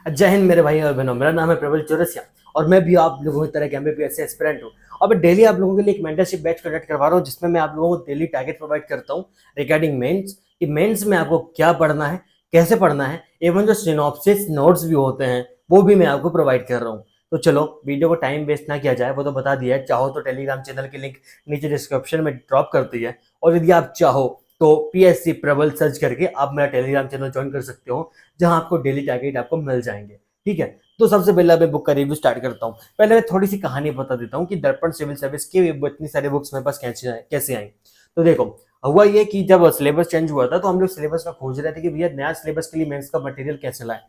जय हिंद मेरे भाई और बहनों, मेरा नाम है प्रबल चौरसिया और मैं भी आप लोगों की तरह के एमबीबीएस एस्पिरेंट हूँ। और मैं डेली आप लोगों के लिए एक मेंटरशिप बैच कंडक्ट करवा रहा हूँ, जिसमें मैं आप लोगों को डेली टारगेट प्रोवाइड करता हूँ रिगार्डिंग मेंस कि मेंस में आपको क्या पढ़ना है, कैसे पढ़ना है, एवं जो सिनॉप्सिस नोट्स भी होते हैं वो भी मैं आपको प्रोवाइड कर रहा हूँ। तो चलो वीडियो को टाइम वेस्ट ना किया जाए, वो तो बता दिया है। चाहो तो टेलीग्राम चैनल की लिंक नीचे डिस्क्रिप्शन में ड्रॉप कर दी है, और यदि आप चाहो तो पीएससी प्रबल सर्च करके आप मेरा टेलीग्राम चैनल ज्वाइन कर सकते हो, जहां आपको डेली टारगेट आपको मिल जाएंगे। ठीक है, तो सबसे पहले मैं बुक का रिव्यू स्टार्ट करता हूँ। पहले मैं थोड़ी सी कहानी बता देता हूँ कि दर्पण सिविल सर्विस की इतनी सारी बुक्स मेरे पास कैसे आई। तो देखो, हुआ ये कि जब सिलेबस चेंज हुआ था तो हम लोग सिलेबस का खोज रहे थे कि भैया नया सिलेबस के लिए मेंस का मटेरियल कैसे लाए।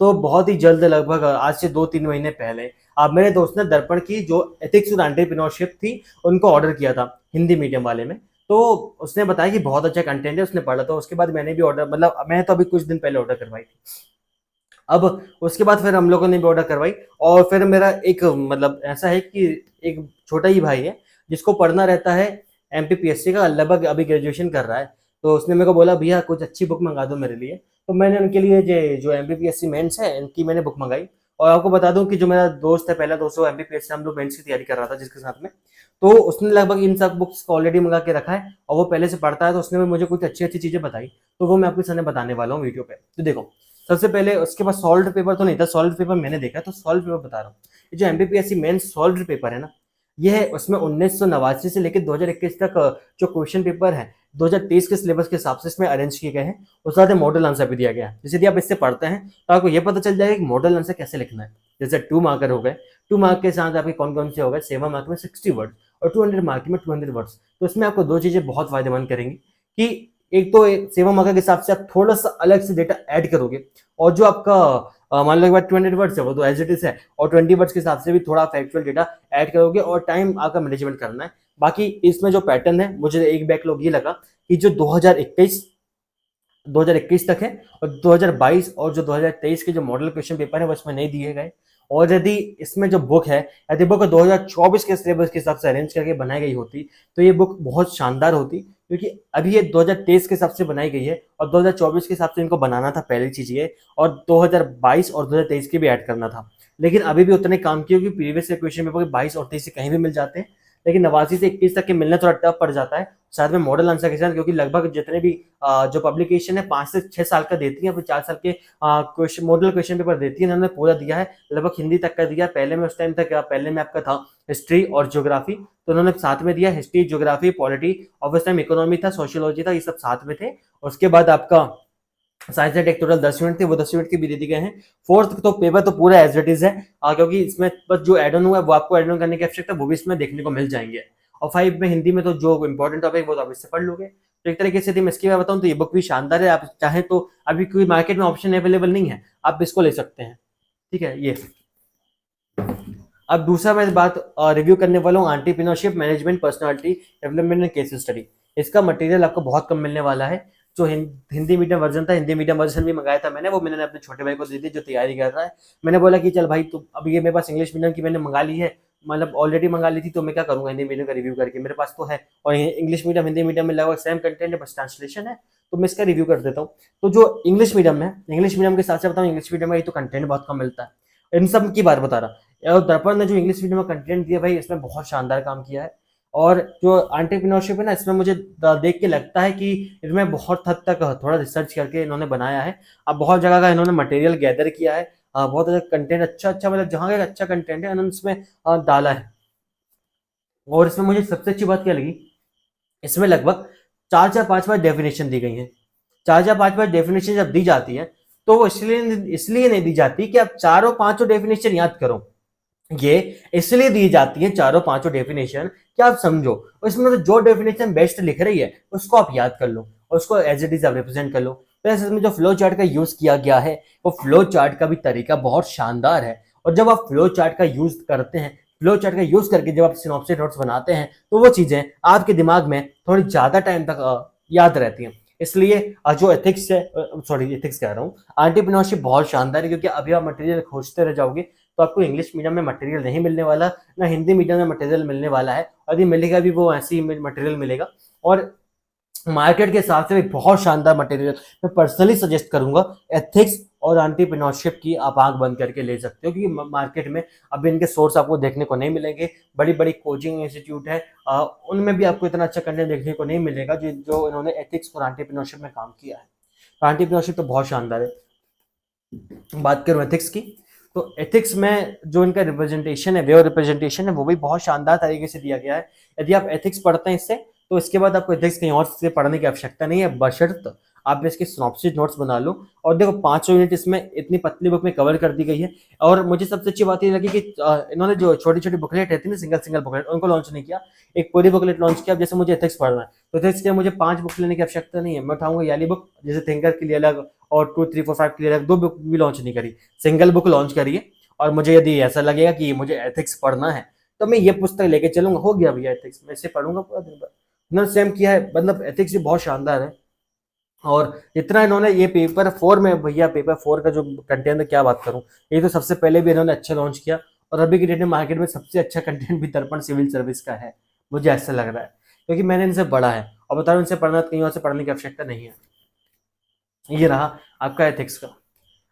तो बहुत ही जल्द, लगभग आज से 2-3 महीने पहले, अब मेरे दोस्त ने दर्पण की जो एथिक्स और एंटरप्रेन्योरशिप थी उनको ऑर्डर किया था हिंदी मीडियम वाले में। तो उसने बताया कि बहुत अच्छा कंटेंट है, उसने पढ़ा था। उसके बाद मैंने भी ऑर्डर, मतलब मैं तो अभी कुछ दिन पहले ऑर्डर करवाई थी। अब उसके बाद फिर हम लोगों ने भी ऑर्डर करवाई। और फिर मेरा एक, मतलब ऐसा है कि एक छोटा ही भाई है जिसको पढ़ना रहता है एमपीपीएससी का, लगभग अभी ग्रेजुएशन कर रहा है। तो उसने मेरे को बोला भैया कुछ अच्छी बुक मंगा दो मेरे लिए। तो मैंने उनके लिए जो एमपीपीएससी मेंस है इनकी मैंने बुक मंगाई। और आपको बता दूं कि जो मेरा दोस्त है, पहला दोस्त, वो एमपीपीएससी हम लोग मेंस की तैयारी कर रहा था जिसके साथ में। तो उसने लगभग इन सब बुक्स को ऑलरेडी मंगा के रखा है और वो पहले से पढ़ता है। तो उसने मुझे कुछ अच्छी अच्छी चीजें बताई, तो वो मैं आपके सामने बताने वाला हूँ वीडियो पे। तो देखो, सबसे पहले उसके पास सॉल्व पेपर तो नहीं था। सॉल्व पेपर मैंने देखा, तो सॉल्व पेपर बता रहा हूँ। ये जो एमपीपीएससी मेन सॉल्व पेपर है ना, ये है उसमें 1989 से लेकर 2021 तक जो क्वेश्चन पेपर है 2023 के सिलेबस के हिसाब से इसमें अरेंज किए गए हैं। उस साथ मॉडल आंसर भी दिया गया है। जैसे यदि आप इससे पढ़ते हैं तो आपको ये पता चल जाएगा कि मॉडल आंसर कैसे लिखना है। जैसे 2 मार्कर हो गए, 2 मार्क के साथ आपके कौन कौन से हो गए, 7 मार्क में 60 वर्ड और 200 मार्क में 200 वर्ड्स। तो इसमें आपको दो चीजें बहुत फायदेमंद करेंगी कि एक तो 7 मार्क के हिसाब से आप थोड़ा सा अलग से डेटा ऐड करोगे, और जो आपका मान लो एक बार 200 वर्ड्स है वो तो एज इट इज है, और 20 वर्ड्स के हिसाब से भी थोड़ा फैक्चुअल डेटा ऐड करोगे, और टाइम आपका मैनेजमेंट करना है। बाकी इसमें जो पैटर्न है, मुझे एक बैकलॉग ये लगा कि जो 2021 तक है और 2022 और जो 2023 के जो मॉडल क्वेश्चन पेपर है वो इसमें नहीं दिए गए। और यदि इसमें जो बुक है, यदि बुक 2024 के सिलेबस के हिसाब से अरेंज करके बनाई गई होती तो ये बुक बहुत शानदार होती, क्योंकि अभी ये 2023 के हिसाब से बनाई गई है और 2024 के हिसाब से इनको बनाना था, पहली चीज ये। और 2022 और 2023 के भी ऐड करना था, लेकिन अभी भी उतने काम किए, क्योंकि प्रीवियस क्वेश्चन पेपर 22 और 23 से कहीं भी मिल जाते हैं, लेकिन 89 से 21 तक के मिलना थोड़ा टफ पड़ जाता है, साथ में मॉडल आंसर के साथ। क्योंकि लगभग जितने भी जो पब्लिकेशन है 5 से 6 साल का देती है, फिर 4 साल के क्वेश्चन मॉडल क्वेश्चन पेपर देती है। इन्होंने पूरा दिया है, लगभग हिंदी तक का दिया। पहले में उस टाइम तक पहले में आपका था हिस्ट्री और ज्योग्राफी, तो उन्होंने साथ में दिया हिस्ट्री, ज्योग्राफी, पॉलिटी। और उस टाइम इकोनॉमी था, सोशियोलॉजी था, ये सब साथ में थे। उसके बाद आपका science and tech total 10 unit थे, वो 10 यूनिट के भी दे दिए गए हैं। फोर्थ तो पेपर तो पूरा एज इट इज है, क्योंकि इसमें बस जो एड ऑन हुआ है वो आपको एड ऑन करने की आवश्यकता, वो भी इसमें देखने को मिल जाएंगे। और 5 में हिंदी में तो जो इंपॉर्टेंट टॉपिक वो तो आप इससे पढ़ लोगे। तो एक तरीके से यदि मैं इसकी बात बताऊं तो ये बुक भी शानदार है। आप चाहें तो, अभी कोई मार्केट में ऑप्शन अवेलेबल नहीं है, आप इसको ले सकते हैं। ठीक है, ये। अब दूसरा मैं बात रिव्यू करने वाला हूँ entrepreneurship management personality development and case study. इसका मटेरियल आपको बहुत कम मिलने वाला है। जो हिंदी मीडियम वर्जन था, हिंदी मीडियम वर्जन भी मंगाया था मैंने, वो मैंने अपने छोटे भाई को दे दी जो तैयारी कर रहा है। मैंने बोला कि चल भाई, तो अब ये मेरे पास इंग्लिश मीडियम की मैंने मंगा ली है, मतलब ऑलरेडी मंगा ली थी, तो मैं क्या करूंगा हिंदी मीडियम का रिव्यू करके, मेरे पास तो है। और इंग्लिश मीडियम हिंदी मीडियम में लगभग सेम कंटेंट है, बस ट्रांसलेशन है। तो मैं इसका रिव्यू कर देता हूँ। तो जो इंग्लिश मीडियम है, इंग्लिश मीडियम के साथ साथ बताऊँ, इंग्लिश मीडियम में तो कंटेंट बहुत कम मिलता है। इन सब की बात बता रहा। और दर्पण ने जो इंग्लिश मीडियम में कंटेंट दिया भाई, इसमें बहुत शानदार काम किया है। और जो एंटरप्रेन्योरशिप है ना, इसमें मुझे देख के लगता है कि इसमें बहुत हद तक थोड़ा रिसर्च करके इन्होंने बनाया है। अब बहुत जगह का इन्होंने मटेरियल गैदर किया है, बहुत अच्छा कंटेंट, अच्छा अच्छा, मतलब जहाँ का अच्छा कंटेंट है इन्होंने इसमें डाला है। और इसमें मुझे सबसे अच्छी बात क्या लगी, इसमें लगभग 4-4 5-5 डेफिनेशन दी गई हैं। 4-4 5-5 डेफिनेशन जब दी जाती है तो वो इसलिए इसलिए नहीं दी जाती कि आप चारों पांचों डेफिनेशन याद करो। ये इसलिए दी जाती है चारों पांचों डेफिनेशन कि आप समझो, उसमें जो डेफिनेशन बेस्ट लिख रही है उसको आप याद कर लो, उसको एज इट इज आप रिप्रेजेंट कर लो। प्लस इसमें जो फ्लो चार्ट का यूज किया गया है, वो फ्लो चार्ट का भी तरीका बहुत शानदार है। और जब आप फ्लो चार्ट का यूज करते हैं, फ्लो चार्ट का यूज करके जब आप सिनॉप्सिस नोट्स बनाते हैं, तो वो चीजें आपके दिमाग में थोड़ी ज्यादा टाइम तक याद रहती हैं। इसलिए जो एथिक्स है, सॉरी एथिक्स कह रहा हूँ, एंटरप्रेन्योरशिप बहुत शानदार है। क्योंकि अभी आप मटेरियल खोजते रह जाओगे तो आपको इंग्लिश मीडियम में मटेरियल नहीं मिलने वाला, ना हिंदी मीडियम में मटेरियल मिलने वाला है। और यदि मिलेगा भी वो ऐसी मटेरियल मिलेगा। और मार्केट के हिसाब से भी बहुत शानदार मटेरियल मैं पर्सनली सजेस्ट करूंगा, एथिक्स और एंटरप्रेन्योरशिप की आप आंख बंद करके ले सकते हो, क्योंकि मार्केट में अभी इनके सोर्स आपको देखने को नहीं मिलेंगे। बड़ी बड़ी कोचिंग इंस्टीट्यूट है, उनमें भी आपको इतना अच्छा कंटेंट देखने को नहीं मिलेगा जो जो इन्होंने एथिक्स और एंटरप्रेन्योरशिप में काम किया है। तो एंटरप्रेन्योरशिप तो बहुत शानदार है। बात करूँ एथिक्स की, तो एथिक्स में जो इनका रिप्रेजेंटेशन है, वे और रिप्रेजेंटेशन है, वो भी बहुत शानदार तरीके से दिया गया है। यदि आप एथिक्स पढ़ते हैं इससे, तो इसके बाद आपको एथिक्स कहीं और से पढ़ने की आवश्यकता नहीं है, बशर्त आप इसके सिनॉप्सिस नोट्स बना लो। और देखो 500 यूनिट इसमें इतनी पतली बुक में कवर कर दी गई है। और मुझे सबसे अच्छी बात ये लगी कि इन्होंने जो छोटी छोटी बुकलेट रहती है ना, सिंगल सिंगल बुकलेट, उनको लॉन्च नहीं किया, एक पूरी बुकलेट लॉन्च किया। जैसे मुझे एथिक्स पढ़ना है, तो एथिक्स के लिए मुझे 5 बुक लेने की आवश्यकता नहीं है, मैं उठाऊंगा याली बुक, जैसे थिंकर के लिए अलग और 2 3 4 5 के लिए अलग, 2 बुक भी लॉन्च नहीं करी, सिंगल बुक लॉन्च करी है। और मुझे यदि ऐसा लगेगा कि मुझे एथिक्स पढ़ना है, तो मैं ये पुस्तक लेके चलूंगा, हो गया भैया एथिक्स, मैं इसे पढ़ूंगा पूरा दिन भर। इन्होंने सेम किया है, मतलब एथिक्स भी बहुत शानदार है। और इतना इन्होंने ये पेपर 4 में, भैया पेपर 4 का जो कंटेंट है क्या बात करूं, ये तो सबसे पहले भी इन्होंने अच्छा लॉन्च किया। और अभी की डेट में मार्केट में सबसे अच्छा कंटेंट भी दर्पण सिविल सर्विस का है, मुझे ऐसा लग रहा है, क्योंकि मैंने इनसे पढ़ा है और बता रहा हूं, इनसे पढ़ना कहीं और से पढ़ने की आवश्यकता नहीं है। ये रहा आपका एथिक्स का।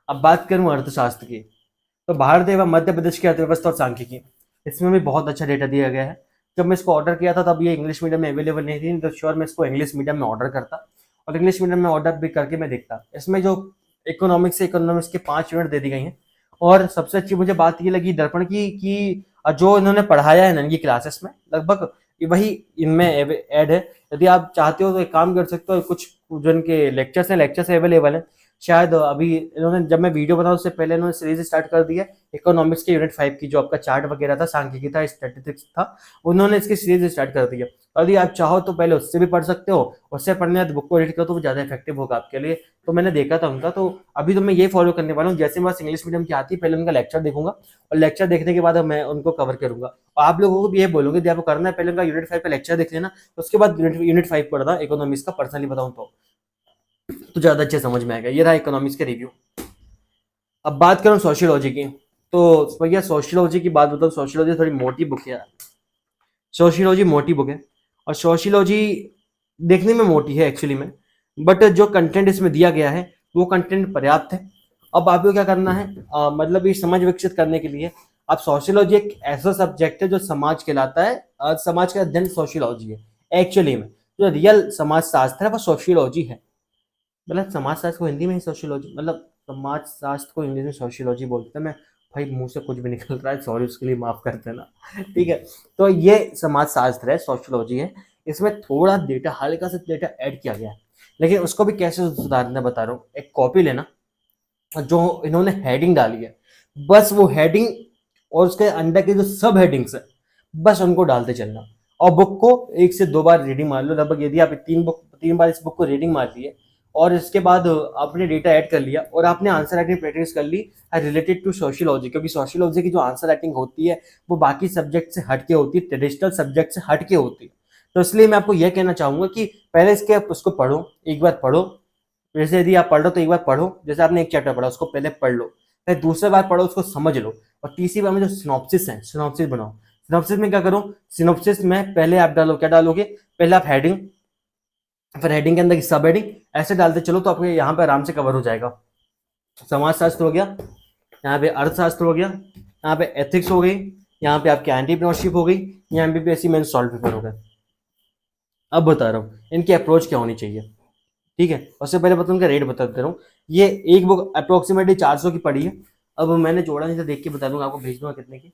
अब बात करूं अर्थशास्त्र की, तो भारत एवं मध्य प्रदेश की अर्थव्यवस्था और सांख्यिकी, इसमें भी बहुत अच्छा डेटा दिया गया है। जब मैं इसको ऑर्डर किया था तब ये इंग्लिश मीडियम में अवेलेबल नहीं थी, तो श्योर मैं इसको इंग्लिश मीडियम में ऑर्डर करता और इंग्लिश मीडियम में ऑर्डर भी करके मैं देखता। इसमें जो इकोनॉमिक्स के 5 यूनिट दे दी गई हैं। और सबसे अच्छी मुझे बात ये लगी दर्पण की कि जो इन्होंने पढ़ाया है ना इनकी क्लासेस में, लगभग वही इनमें ऐड है। यदि आप चाहते हो तो एक काम कर सकते हो, कुछ जो इनके लेक्चर्स अवेलेबल है। शायद अभी इन्होंने, जब मैं वीडियो बनाऊं उससे पहले इन्होंने सीरीज स्टार्ट कर दी है इकोनॉमिक्स के यूनिट 5 की, जो आपका चार्ट वगैरह था, सांख्यिकी था, स्टैटिस्टिक्स था, उन्होंने इसकी सीरीज स्टार्ट कर दी है। यदि आप चाहो तो पहले उससे भी पढ़ सकते हो, उससे पढ़ने बाद बुक को रीड करो तो वो ज्यादा इफेक्टिव होगा आपके लिए। तो मैंने देखा था उनका, तो अभी तो मैं ये फॉलो करने वाला हूँ, जैसे मेरे पास इंग्लिश मीडियम की आती है पहले उनका लेक्चर देखूंगा, और लेक्चर देखने के बाद मैं उनको कवर करूंगा। और आप लोगों को भी ये बोलूंगे यदि आपको करना है पहले उनका यूनिट 5 का लेक्चर देख लेना, उसके बाद यूनिट 5 पढ़ना इकोनॉमिक्स का, पर्सनली बताऊं तो ज्यादा अच्छे समझ में आएगा। ये रहा इकोनॉमिक्स के रिव्यू। अब बात करूं सोशियोलॉजी की, तो भैया सोशियोलॉजी की बात बताऊं, सोशियोलॉजी थोड़ी मोटी बुक है यार, सोशियोलॉजी मोटी बुक है। और सोशियोलॉजी देखने में मोटी है एक्चुअली में, बट जो कंटेंट इसमें दिया गया है वो कंटेंट पर्याप्त है। अब आपको क्या करना है, मतलब ये समझ विकसित करने के लिए आप, सोशियोलॉजी एक ऐसा सब्जेक्ट है जो समाज कहलाता है, समाज का अध्ययन सोशियोलॉजी है। एक्चुअली में जो रियल समाज शास्त्र है वो सोशियोलॉजी है। मतलब समाज शास्त्र को हिंदी में ही सोशियोलॉजी, मतलब समाज शास्त्र को इंग्लिश में सोशियोलॉजी बोलते हैं। मैं भाई मुंह से कुछ भी निकल रहा है, सॉरी उसके लिए माफ कर देना। ठीक है, तो ये समाज शास्त्र है, सोशियोलॉजी है। इसमें थोड़ा डेटा, हल्का सा डेटा ऐड किया गया है, लेकिन उसको भी कैसे सुधारना बता रहा हूँ। एक कॉपी लेना, जो इन्होंने हेडिंग डाली है, बस वो हेडिंग और उसके अंडर के जो सब हेडिंग्स है, बस उनको डालते चलना। और बुक को 1 से 2 बार रीडिंग मार लो लगभग। यदि आप 3 बार इस बुक को रीडिंग मार लिए और इसके बाद आपने डेटा ऐड कर लिया और आपने आंसर राइटिंग प्रैक्टिस कर ली रिलेटेड टू सोशियोलॉजी, क्योंकि सोशियोलॉजी की जो आंसर राइटिंग होती है वो बाकी सब्जेक्ट से हटके होती है, ट्रेडिशनल सब्जेक्ट से हटके होती है। तो इसलिए मैं आपको यह कहना चाहूंगा कि पहले इसके आप उसको पढ़ो, एक बार पढ़ो। जैसे यदि आप पढ़ रहे हो तो एक बार पढ़ो, जैसे आपने एक चैप्टर पढ़ा उसको पहले पढ़ लो, फिर दूसरी बार पढ़ो उसको समझ लो, और तीसरी बार में जो सिनॉप्सिस है, सिनॉप्सिस बनाओ। सिनॉप्सिस में क्या करो, सिनॉप्सिस में पहले आप डालो, क्या डालोगे, पहले आप हेडिंग, फिर हेडिंग के अंदर की सब हेडिंग, ऐसे डालते चलो तो आपके यहाँ पे आराम से कवर हो जाएगा। समाजशास्त्र हो गया, यहाँ पे अर्थशास्त्र हो गया, यहाँ पे एथिक्स हो गई, यहाँ पे आपकी एंटरप्रेन्योरशिप हो गई, यहाँ एमबीपीएससी मेंस सॉल्व पेपर हो गए। अब बता रहा हूँ इनकी अप्रोच क्या होनी चाहिए। ठीक है, उससे पहले बता उनका रेट बता दे रहा हूँ। ये एक बुक अप्रोक्सीमेटली 400 की पड़ी है। अब मैंने जोड़ा नहीं था, देख के बता दूंगा आपको, भेज दूंगा कितने की।